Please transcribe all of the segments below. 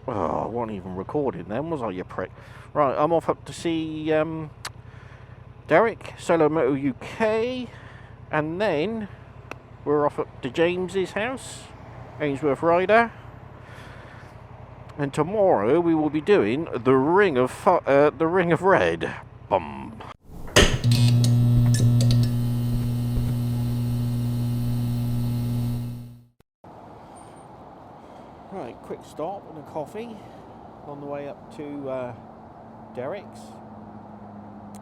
Oh, I wasn't even recording then, was I, you prick? Right, I'm off up to see Derek, Solo Moto UK, and then we're off up to James's house, Ainsworth Rider, and tomorrow we will be doing the Ring of Red. Bum. Right, quick stop and a coffee on the way up to Derek's.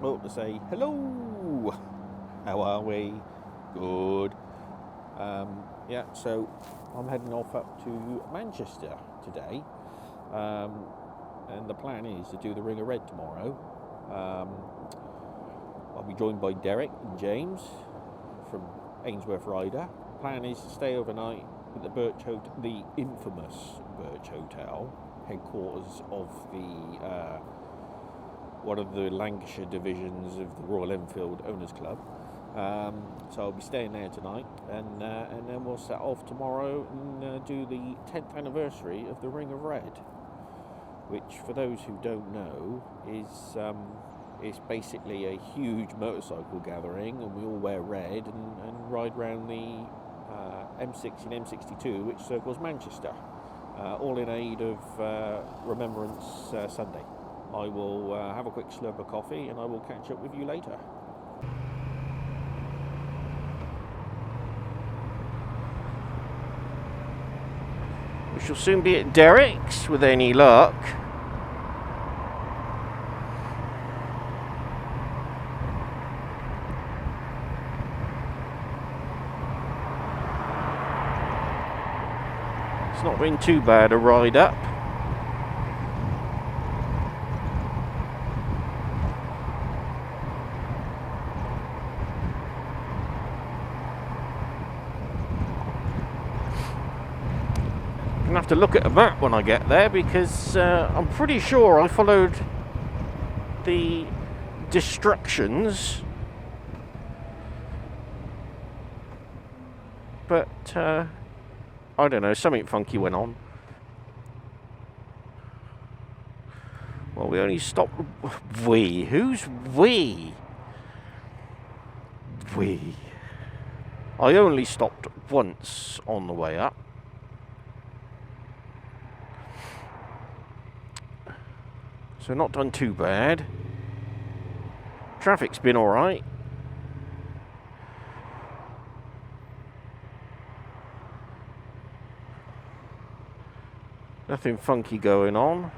Oh, to say hello. How are we? Good. Yeah, so I'm heading off up to Manchester today, and the plan is to do the Ring of Red tomorrow. I'll be joined by Derek and James from Ainsworth Rider. Plan is to stay overnight at the Birch Hotel, the infamous Birch Hotel, headquarters of the one of the Lancashire divisions of the Royal Enfield Owners Club. So I'll be staying there tonight, and then we'll set off tomorrow and do the 10th anniversary of the Ring of Red, which, for those who don't know, is basically a huge motorcycle gathering, and we all wear red and ride around the M60 and M62, which circles Manchester, all in aid of Remembrance Sunday. I will have a quick slurp of coffee, and I will catch up with you later. We shall soon be at Derek's with any luck. It's not been too bad a ride up. I'm gonna have to look at a map when I get there, because I'm pretty sure I followed the destructions, but I don't know, something funky went on. Well, we only stopped. We? Who's we? We. I only stopped once on the way up. So not done too bad. Traffic's been alright. Nothing funky going on.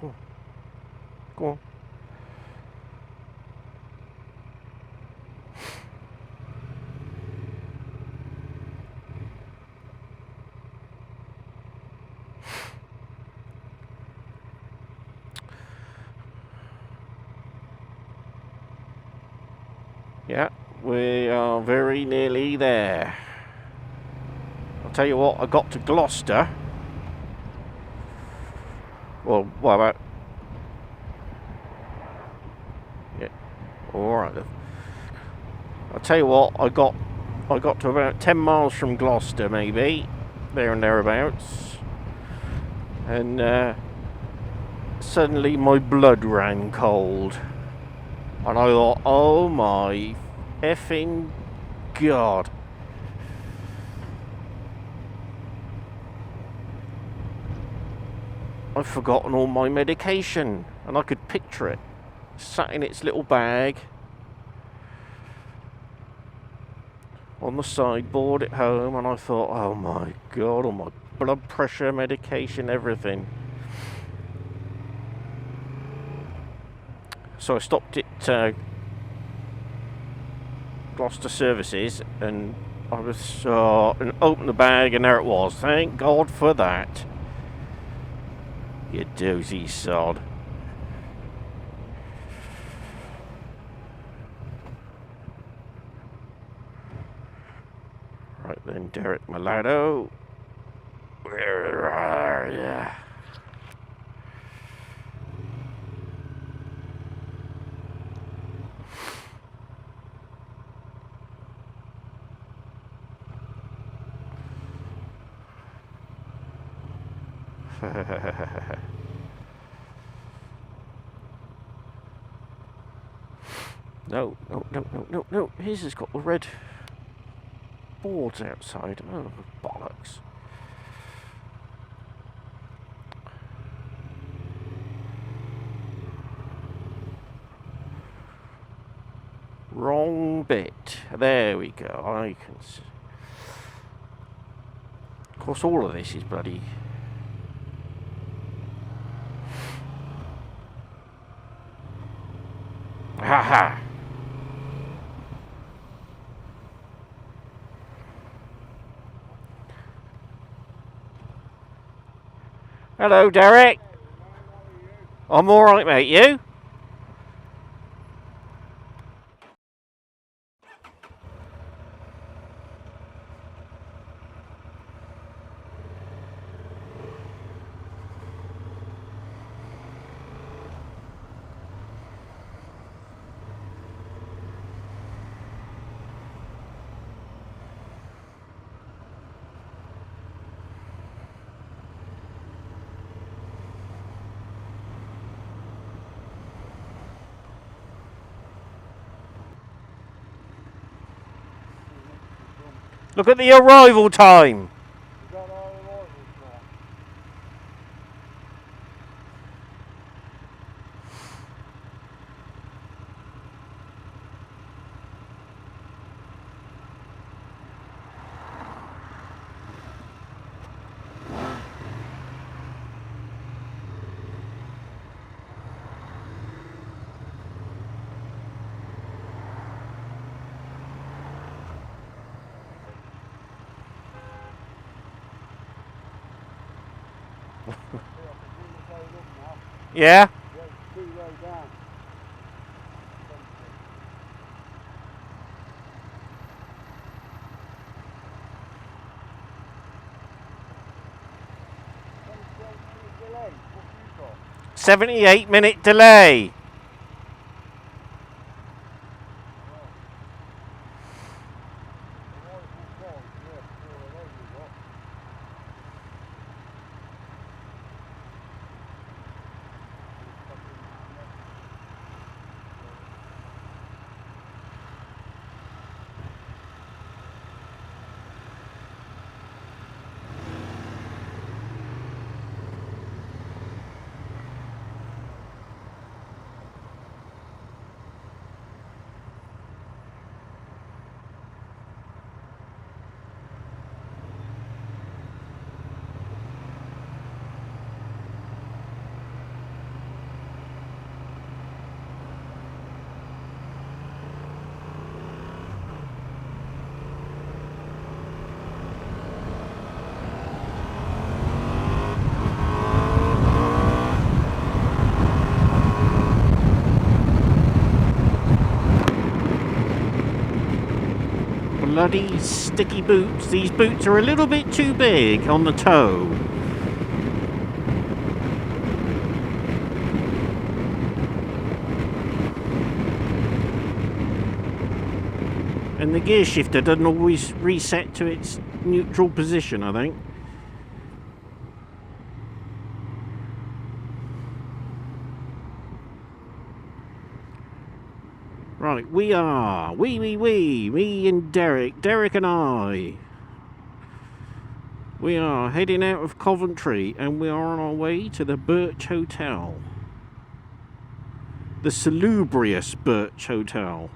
Go on. Go on. Yeah, we are very nearly there. I'll tell you what, I got to Gloucester. Well, what about? Yeah, all right then. I'll tell you what, I got to about 10 miles from Gloucester, maybe, there and thereabouts, and suddenly my blood ran cold. And I thought, oh my effing God. I've forgotten all my medication. And I could picture it. Sat in its little bag on the sideboard at home. And I thought, oh my God, all my blood pressure, medication, everything. So I stopped at Gloucester Services, and I was and opened the bag, and there it was. Thank God for that. You doozy sod. Right then, Derek Mulatto. Where are ya? No, no, no, no, no, no. His has got the red boards outside. Oh, bollocks. Wrong bit. There we go. I can see. Of course, all of this is bloody... Ha ha! Hello, Derek. I'm alright, mate. You? Look at the arrival time. Yeah? 78-minute delay. Bloody sticky boots. These boots are a little bit too big on the toe. And the gear shifter doesn't always reset to its neutral position, I think. Right, we and Derek and I. We are heading out of Coventry and we are on our way to the Birch Hotel. The salubrious Birch Hotel.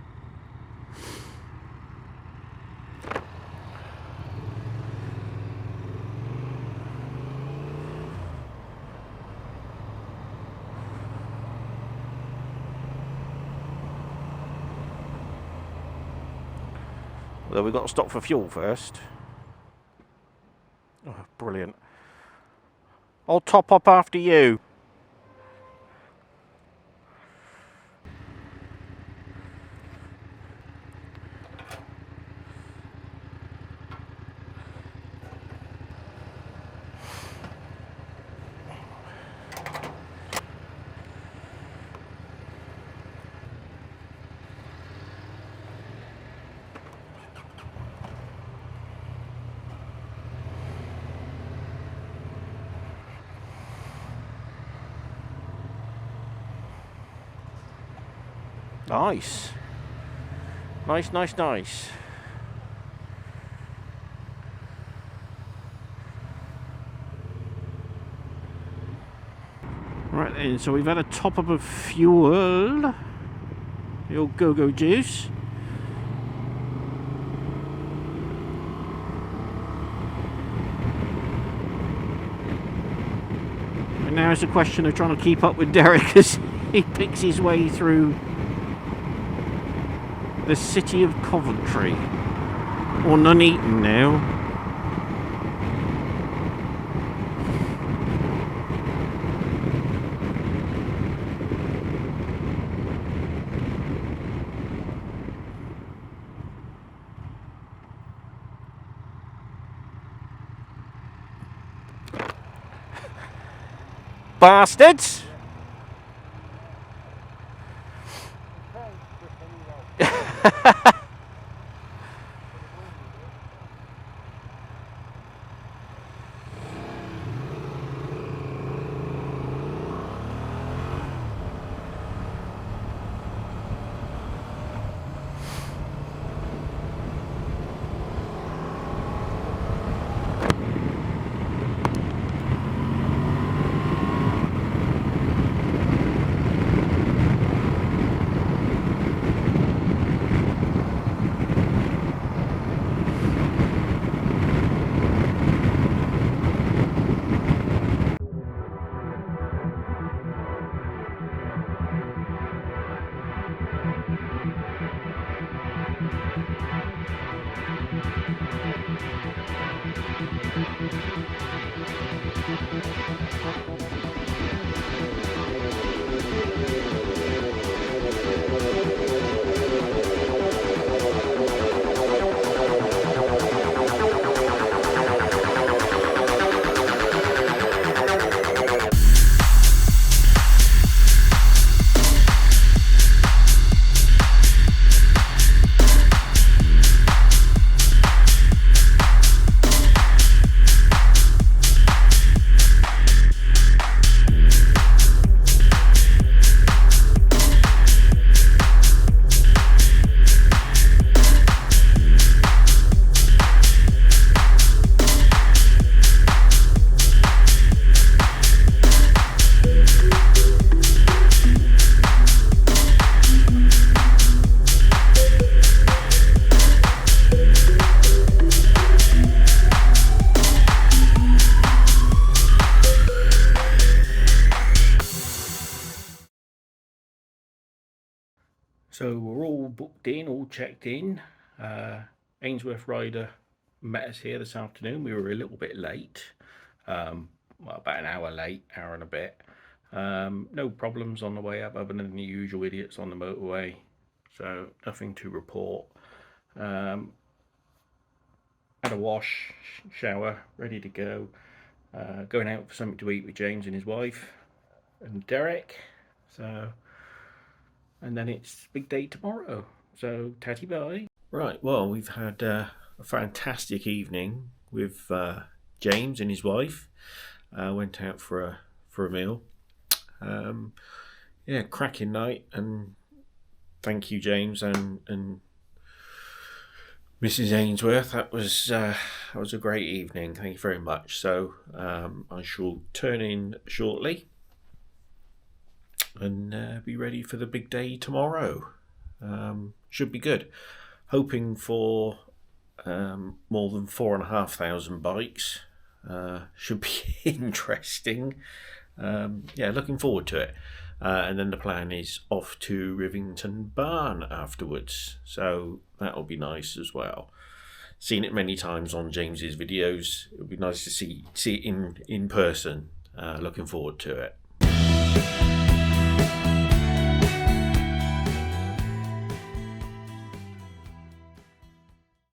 Well, we've got to stop for fuel first. Oh, brilliant. I'll top up after you. Nice. Nice, nice, nice. Right then, so we've had a top up of fuel. The old go-go juice. And now it's a question of trying to keep up with Derek as he picks his way through the city of Coventry. Or Nuneaton now. Bastards! So we're all booked in, all checked in. Ainsworth Rider met us here this afternoon. We were a little bit late, well, about an hour late, hour and a bit. No problems on the way up other than the usual idiots on the motorway, so nothing to report. Had a wash, shower, ready to go. Going out for something to eat with James and his wife and Derek. So, and then it's big day tomorrow. So, tatty bye. Right, well, we've had a fantastic evening with James and his wife. Went out for a meal. Yeah, cracking night, and thank you, James and Mrs. Ainsworth. That was a great evening. Thank you very much. So I shall turn in shortly and be ready for the big day tomorrow. Should be good. Hoping for more than 4,500 bikes. Should be interesting. Yeah, looking forward to it. And then the plan is off to Rivington Barn afterwards, so that'll be nice as well. Seen it many times on James's videos. It'll be nice to see it in person. Looking forward to it.